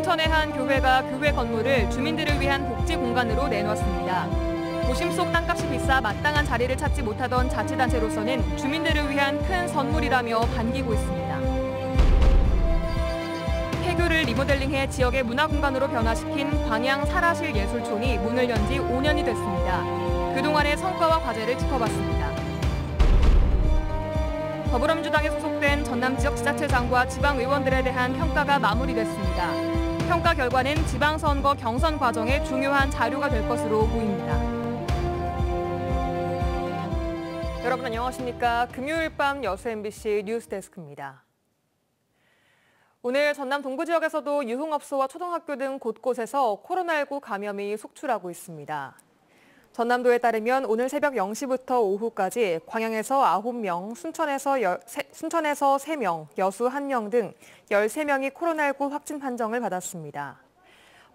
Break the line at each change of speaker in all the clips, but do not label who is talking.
순천의 한 교회가 교회 건물을 주민들을 위한 복지 공간으로 내놓았습니다. 도심 속 땅값이 비싸 마땅한 자리를 찾지 못하던 자치단체로서는 주민들을 위한 큰 선물이라며 반기고 있습니다. 폐교를 리모델링해 지역의 문화공간으로 변화시킨 광양 사라실 예술촌이 문을 연 지 5년이 됐습니다. 그동안의 성과와 과제를 짚어봤습니다. 더불어민주당에 소속된 전남 지역 지자체장과 지방의원들에 대한 평가가 마무리됐습니다. 평가 결과는 지방선거 경선 과정에 중요한 자료가 될 것으로 보입니다. 여러분 안녕하십니까? 금요일 밤 여수 MBC 뉴스데스크입니다. 오늘 전남 동부 지역에서도 유흥업소와 초등학교 등 곳곳에서 코로나19 감염이 속출하고 있습니다. 전남도에 따르면 오늘 새벽 0시부터 오후까지 광양에서 9명, 순천에서 3명, 여수 1명 등 13명이 코로나19 확진 판정을 받았습니다.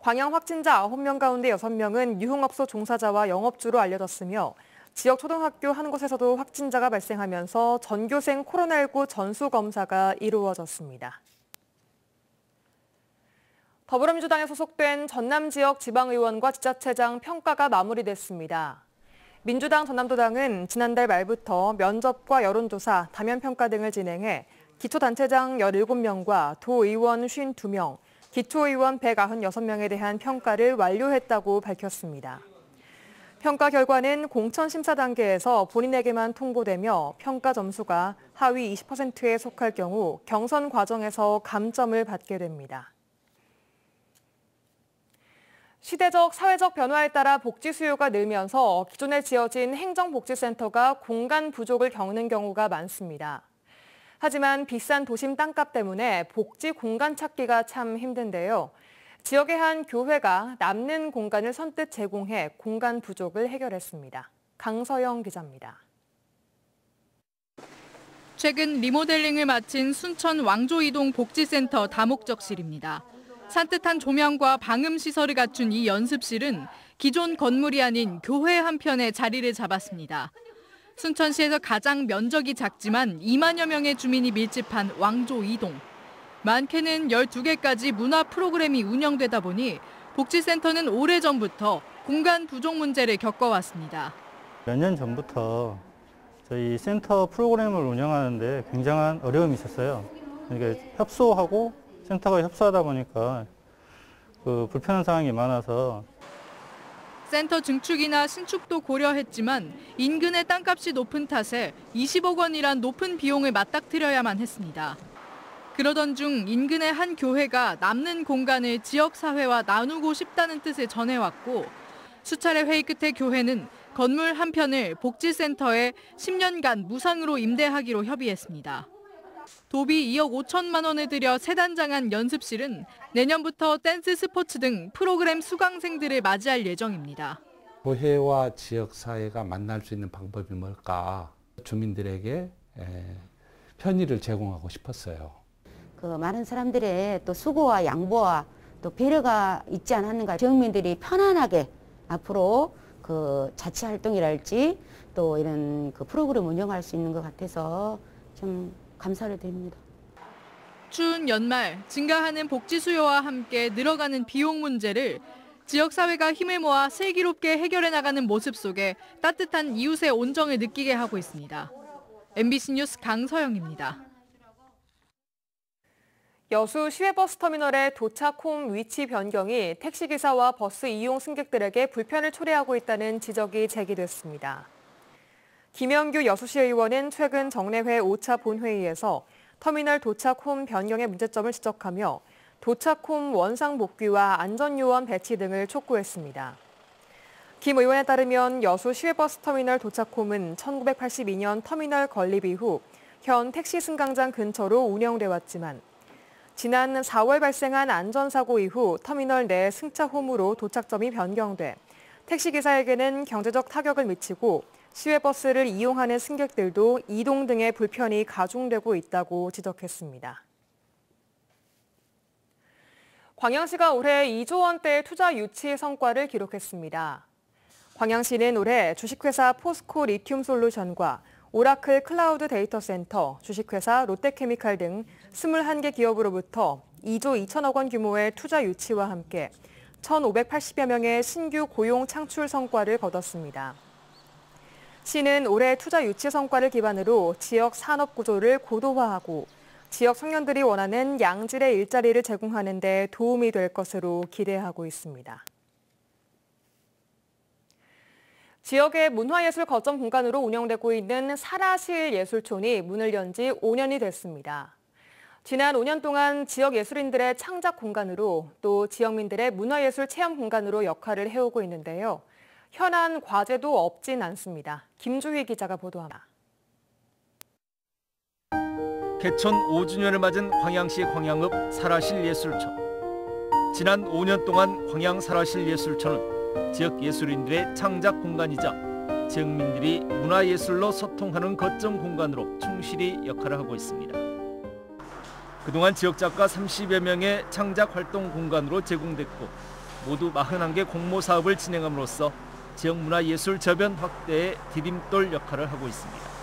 광양 확진자 9명 가운데 6명은 유흥업소 종사자와 영업주로 알려졌으며 지역 초등학교 한 곳에서도 확진자가 발생하면서 전교생 코로나19 전수검사가 이루어졌습니다. 더불어민주당에 소속된 전남 지역 지방의원과 지자체장 평가가 마무리됐습니다. 민주당 전남도당은 지난달 말부터 면접과 여론조사, 다면평가 등을 진행해 기초단체장 17명과 도의원 52명, 기초의원 196명에 대한 평가를 완료했다고 밝혔습니다. 평가 결과는 공천심사 단계에서 본인에게만 통보되며 평가 점수가 하위 20%에 속할 경우 경선 과정에서 감점을 받게 됩니다. 시대적 사회적 변화에 따라 복지 수요가 늘면서 기존에 지어진 행정복지센터가 공간 부족을 겪는 경우가 많습니다. 하지만 비싼 도심 땅값 때문에 복지 공간 찾기가 참 힘든데요. 지역의 한 교회가 남는 공간을 선뜻 제공해 공간 부족을 해결했습니다. 강서영 기자입니다.
최근 리모델링을 마친 순천 왕조이동 복지센터 다목적실입니다. 산뜻한 조명과 방음 시설을 갖춘 이 연습실은 기존 건물이 아닌 교회 한편에 자리를 잡았습니다. 순천시에서 가장 면적이 작지만 2만여 명의 주민이 밀집한 왕조 이동. 많게는 12개까지 문화 프로그램이 운영되다 보니 복지센터는 오래전부터 공간 부족 문제를 겪어왔습니다.
몇 년 전부터 저희 센터 프로그램을 운영하는데 굉장한 어려움이 있었어요. 그러니까 협소하고 센터가 협소하다 보니까 불편한 상황이 많아서
센터 증축이나 신축도 고려했지만 인근의 땅값이 높은 탓에 20억 원이란 높은 비용을 맞닥뜨려야만 했습니다. 그러던 중 인근의 한 교회가 남는 공간을 지역사회와 나누고 싶다는 뜻을 전해왔고 수차례 회의 끝에 교회는 건물 한 편을 복지센터에 10년간 무상으로 임대하기로 협의했습니다. 도비 2억 5천만 원을 들여 세단장한 연습실은 내년부터 댄스 스포츠 등 프로그램 수강생들을 맞이할 예정입니다.
교회와 지역사회가 만날 수 있는 방법이 뭘까? 주민들에게 편의를 제공하고 싶었어요.
많은 사람들의 또 수고와 양보와 또 배려가 있지 않았는가. 지역민들이 편안하게 앞으로 자치 활동이랄지 또 이런 프로그램 운영할 수 있는 것 같아서 좀 감사를 드립니다.
추운 연말, 증가하는 복지 수요와 함께 늘어가는 비용 문제를 지역사회가 힘을 모아 슬기롭게 해결해 나가는 모습 속에 따뜻한 이웃의 온정을 느끼게 하고 있습니다. MBC 뉴스 강서영입니다.
여수 시외버스터미널의 도착홈 위치 변경이 택시기사와 버스 이용 승객들에게 불편을 초래하고 있다는 지적이 제기됐습니다. 김영규 여수시의원은 최근 정례회 5차 본회의에서 터미널 도착홈 변경의 문제점을 지적하며 도착홈 원상 복귀와 안전요원 배치 등을 촉구했습니다. 김 의원에 따르면 여수 시외버스터미널 도착홈은 1982년 터미널 건립 이후 현 택시 승강장 근처로 운영돼 왔지만 지난 4월 발생한 안전사고 이후 터미널 내 승차홈으로 도착점이 변경돼 택시기사에게는 경제적 타격을 미치고 시외버스를 이용하는 승객들도 이동 등의 불편이 가중되고 있다고 지적했습니다. 광양시가 올해 2조 원대의 투자 유치 성과를 기록했습니다. 광양시는 올해 주식회사 포스코 리튬솔루션과 오라클 클라우드 데이터 센터, 주식회사 롯데케미칼 등 21개 기업으로부터 2조 2천억 원 규모의 투자 유치와 함께 1,580여 명의 신규 고용 창출 성과를 거뒀습니다. 시는 올해 투자 유치 성과를 기반으로 지역 산업 구조를 고도화하고 지역 청년들이 원하는 양질의 일자리를 제공하는 데 도움이 될 것으로 기대하고 있습니다. 지역의 문화예술 거점 공간으로 운영되고 있는 사라실 예술촌이 문을 연 지 5년이 됐습니다. 지난 5년 동안 지역 예술인들의 창작 공간으로 또 지역민들의 문화예술 체험 공간으로 역할을 해오고 있는데요. 현안 과제도 없진 않습니다. 김주희 기자가 보도합니다.
개천 5주년을 맞은 광양시 광양읍 사라실 예술촌. 지난 5년 동안 광양 사라실 예술촌은 지역 예술인들의 창작 공간이자 지역민들이 문화예술로 소통하는 거점 공간으로 충실히 역할을 하고 있습니다. 그동안 지역 작가 30여 명의 창작 활동 공간으로 제공됐고 모두 41개 공모 사업을 진행함으로써 지역 문화예술 저변 확대에 디딤돌 역할을 하고 있습니다.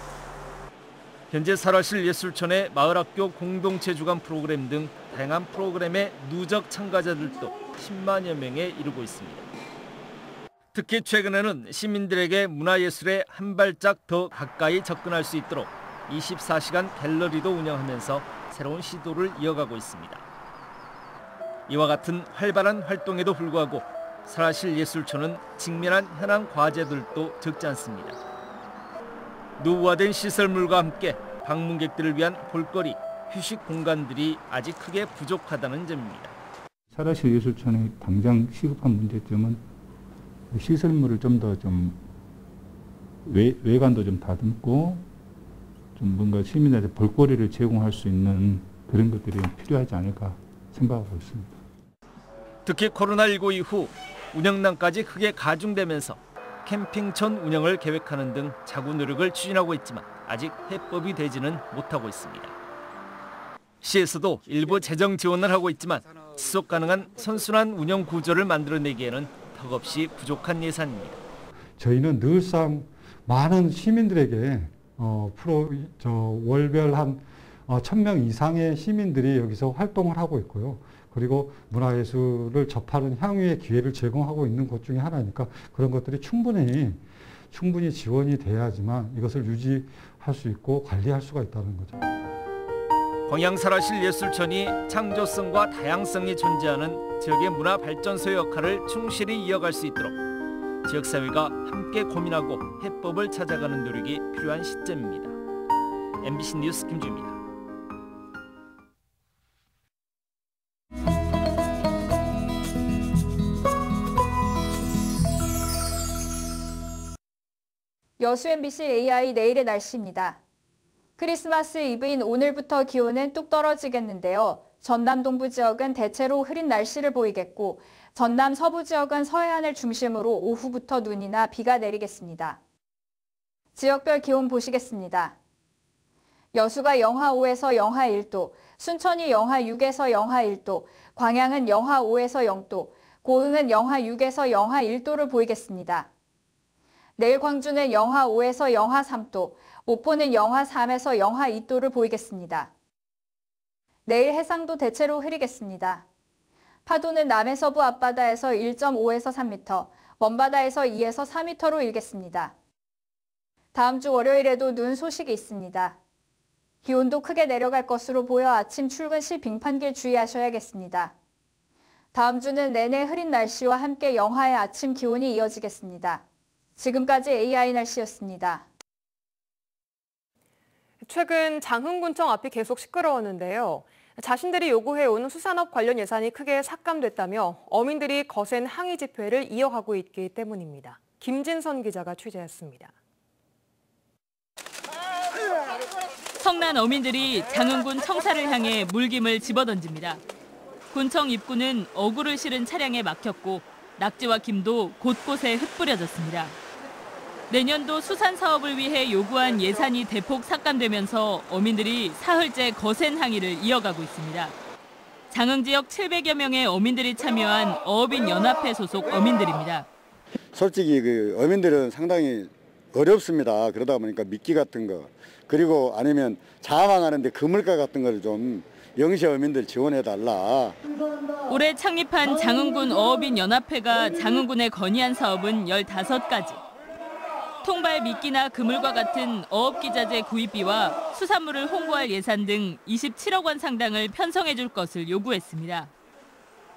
현재 사라실 예술촌의 마을학교 공동체 주관 프로그램 등 다양한 프로그램의 누적 참가자들도 10만여 명에 이르고 있습니다. 특히 최근에는 시민들에게 문화예술에 한 발짝 더 가까이 접근할 수 있도록 24시간 갤러리도 운영하면서 새로운 시도를 이어가고 있습니다. 이와 같은 활발한 활동에도 불구하고 사라실 예술촌은 직면한 현안 과제들도 적지 않습니다. 노후화된 시설물과 함께 방문객들을 위한 볼거리, 휴식 공간들이 아직 크게 부족하다는 점입니다.
사라실 예술촌의 당장 시급한 문제점은 시설물을 좀 더 외관도 좀 다듬고 좀 뭔가 시민들한테 볼거리를 제공할 수 있는 그런 것들이 필요하지 않을까 생각하고 있습니다.
특히 코로나19 이후 운영난까지 크게 가중되면서 캠핑촌 운영을 계획하는 등 자구 노력을 추진하고 있지만 아직 해법이 되지는 못하고 있습니다. 시에서도 일부 재정 지원을 하고 있지만 지속 가능한 선순환 운영 구조를 만들어내기에는 턱없이 부족한 예산입니다.
저희는 늘상 많은 시민들에게 월별 한 1,000명 이상의 시민들이 여기서 활동을 하고 있고요. 그리고 문화예술을 접하는 향유의 기회를 제공하고 있는 곳 중에 하나니까 그런 것들이 충분히 지원이 돼야지만 이것을 유지할 수 있고 관리할 수가 있다는 거죠.
광양 사라실 예술촌이 창조성과 다양성이 존재하는 지역의 문화 발전소 역할을 충실히 이어갈 수 있도록 지역사회가 함께 고민하고 해법을 찾아가는 노력이 필요한 시점입니다. MBC 뉴스 김주입니다.
여수 MBC AI 내일의 날씨입니다. 크리스마스 이브인 오늘부터 기온은 뚝 떨어지겠는데요. 전남 동부 지역은 대체로 흐린 날씨를 보이겠고 전남 서부 지역은 서해안을 중심으로 오후부터 눈이나 비가 내리겠습니다. 지역별 기온 보시겠습니다. 여수가 영하 5에서 영하 1도, 순천이 영하 6에서 영하 1도, 광양은 영하 5에서 0도, 고흥은 영하 6에서 영하 1도를 보이겠습니다. 내일 광주는 영하 5에서 영하 3도, 목포는 영하 3에서 영하 2도를 보이겠습니다. 내일 해상도 대체로 흐리겠습니다. 파도는 남해서부 앞바다에서 1.5에서 3m, 먼바다에서 2에서 4m로 일겠습니다. 다음 주 월요일에도 눈 소식이 있습니다. 기온도 크게 내려갈 것으로 보여 아침 출근 시 빙판길 주의하셔야겠습니다. 다음 주는 내내 흐린 날씨와 함께 영하의 아침 기온이 이어지겠습니다. 지금까지 AI 날씨였습니다.
최근 장흥군청 앞이 계속 시끄러웠는데요. 자신들이 요구해온 수산업 관련 예산이 크게 삭감됐다며 어민들이 거센 항의 집회를 이어가고 있기 때문입니다. 김진선 기자가 취재했습니다.
성난 어민들이 장흥군 청사를 향해 물김을 집어던집니다. 군청 입구는 어구를 실은 차량에 막혔고 낙지와 김도 곳곳에 흩뿌려졌습니다. 내년도 수산 사업을 위해 요구한 예산이 대폭 삭감되면서 어민들이 사흘째 거센 항의를 이어가고 있습니다. 장흥 지역 700여 명의 어민들이 참여한 어업인 연합회 소속 어민들입니다.
솔직히 어민들은 상당히 어렵습니다. 그러다 보니까 미끼 같은 거 그리고 아니면 자망하는데 그물가 같은 거를 좀 영시 어민들 지원해달라.
올해 창립한 장흥군 어업인 연합회가 장흥군에 건의한 사업은 15가지. 통발 미끼나 그물과 같은 어업기자재 구입비와 수산물을 홍보할 예산 등 27억 원 상당을 편성해 줄 것을 요구했습니다.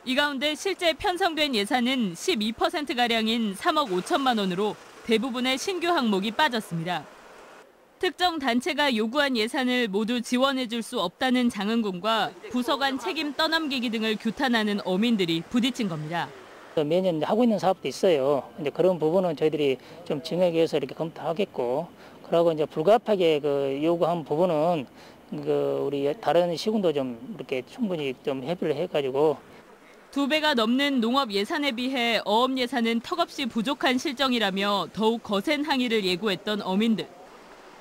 이 가운데 실제 편성된 예산은 12%가량인 3억 5천만 원으로 대부분의 신규 항목이 빠졌습니다. 특정 단체가 요구한 예산을 모두 지원해 줄 수 없다는 장흥군과 부서 간 책임 떠넘기기 등을 규탄하는 어민들이 부딪힌 겁니다.
매년 하고 있는 사업도 있어요. 근데 그런 부분은 저희들이 좀 증액해서 이렇게 검토하겠고, 그리고 이제 불가피하게 요구한 부분은 우리 다른 시군도 좀 이렇게 충분히 좀 협의를 해가지고.
2배가 넘는 농업 예산에 비해 어업 예산은 턱없이 부족한 실정이라며 더욱 거센 항의를 예고했던 어민들.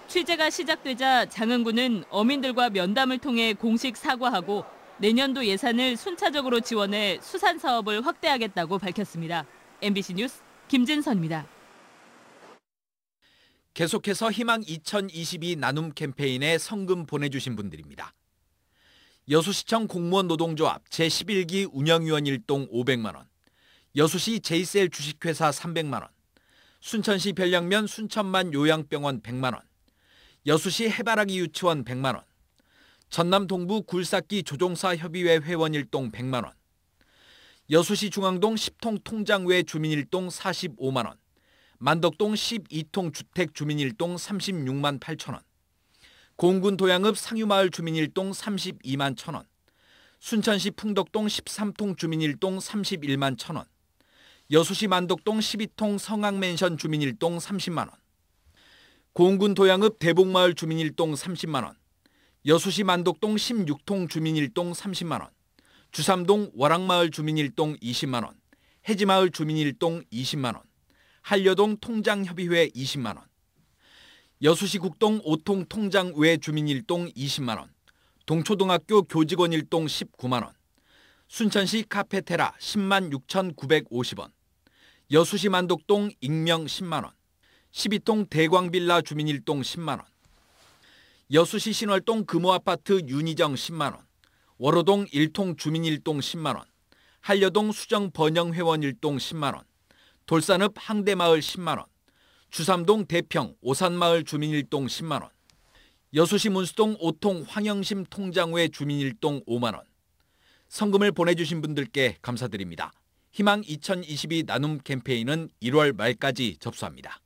취재가 시작되자 장흥군은 어민들과 면담을 통해 공식 사과하고 내년도 예산을 순차적으로 지원해 수산 사업을 확대하겠다고 밝혔습니다. MBC 뉴스 김진선입니다.
계속해서 희망 2022 나눔 캠페인에 성금 보내주신 분들입니다. 여수시청 공무원 노동조합 제11기 운영위원 일동 500만 원, 여수시 제이셀 주식회사 300만 원, 순천시 별량면 순천만 요양병원 100만 원, 여수시 해바라기 유치원 100만 원, 전남 동부 굴삭기 조종사 협의회 회원 일동 100만 원, 여수시 중앙동 10통 통장외 주민 일동 45만 원, 만덕동 12통 주택 주민 일동 36만 8천 원, 공군 도양읍 상유마을 주민 일동 32만 1천 원, 순천시 풍덕동 13통 주민 일동 31만 1천 원, 여수시 만덕동 12통 성악맨션 주민 일동 30만 원, 공군 도양읍 대복마을 주민 일동 30만 원, 여수시 만덕동 16통 주민 일동 30만 원, 주삼동 월악마을 주민 일동 20만 원, 해지마을 주민 일동 20만 원, 한려동 통장협의회 20만 원, 여수시 국동 5통 통장 외 주민 일동 20만 원, 동초등학교 교직원 일동 19만 원, 순천시 카페테라 10만 6,950원, 여수시 만덕동 익명 10만 원, 12통 대광빌라 주민 일동 10만 원, 여수시 신월동 금호아파트 윤희정 10만 원, 월호동 1통 주민 일동 10만 원, 한려동 수정 번영회원 일동 10만 원, 돌산읍 항대마을 10만 원, 주삼동 대평 오산마을 주민 일동 10만 원, 여수시 문수동 5통 황영심 통장외 주민 일동 5만 원. 성금을 보내주신 분들께 감사드립니다. 희망 2022 나눔 캠페인은 1월 말까지 접수합니다.